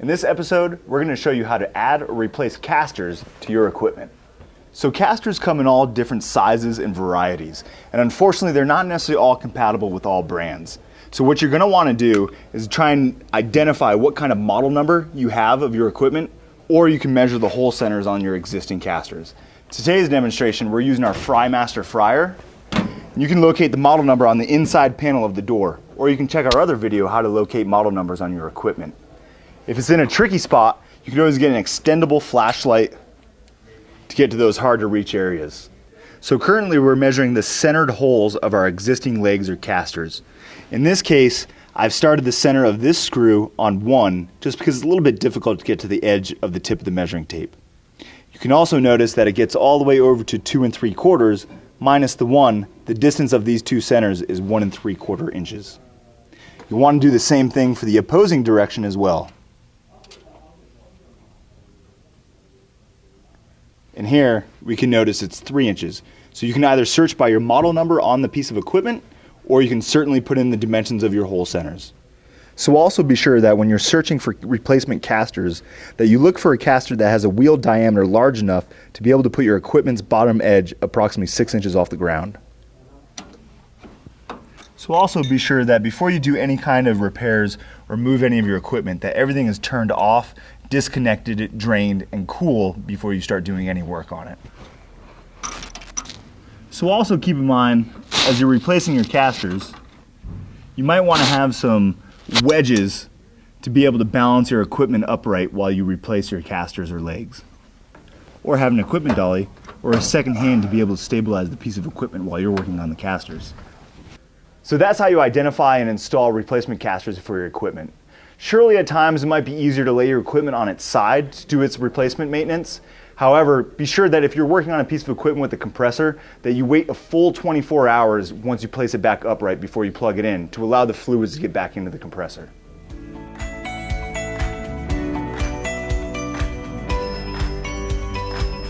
In this episode, we're going to show you how to add or replace casters to your equipment. So casters come in all different sizes and varieties, and unfortunately they're not necessarily all compatible with all brands. So what you're going to want to do is try and identify what kind of model number you have of your equipment, or you can measure the hole centers on your existing casters. Today's demonstration, we're using our FryMaster fryer. You can locate the model number on the inside panel of the door, or you can check our other video how to locate model numbers on your equipment. If it's in a tricky spot, you can always get an extendable flashlight to get to those hard to reach areas. So currently we're measuring the centered holes of our existing legs or casters. In this case, I've started the center of this screw on 1 just because it's a little bit difficult to get to the edge of the tip of the measuring tape. You can also notice that it gets all the way over to 2 3/4 minus the 1. The distance of these two centers is 1 3/4 inches. You want to do the same thing for the opposing direction as well. And here we can notice it's 3 inches. So you can either search by your model number on the piece of equipment, or you can certainly put in the dimensions of your hole centers. So also be sure that when you're searching for replacement casters, that you look for a caster that has a wheel diameter large enough to be able to put your equipment's bottom edge approximately 6 inches off the ground. So also be sure that before you do any kind of repairs or move any of your equipment, that everything is turned off, disconnected, drained, and cool before you start doing any work on it. So also keep in mind, as you're replacing your casters, you might want to have some wedges to be able to balance your equipment upright while you replace your casters or legs. Or have an equipment dolly or a second hand to be able to stabilize the piece of equipment while you're working on the casters. So that's how you identify and install replacement casters for your equipment. Surely at times it might be easier to lay your equipment on its side to do its replacement maintenance. However, be sure that if you're working on a piece of equipment with a compressor, that you wait a full 24 hours once you place it back upright before you plug it in to allow the fluids to get back into the compressor.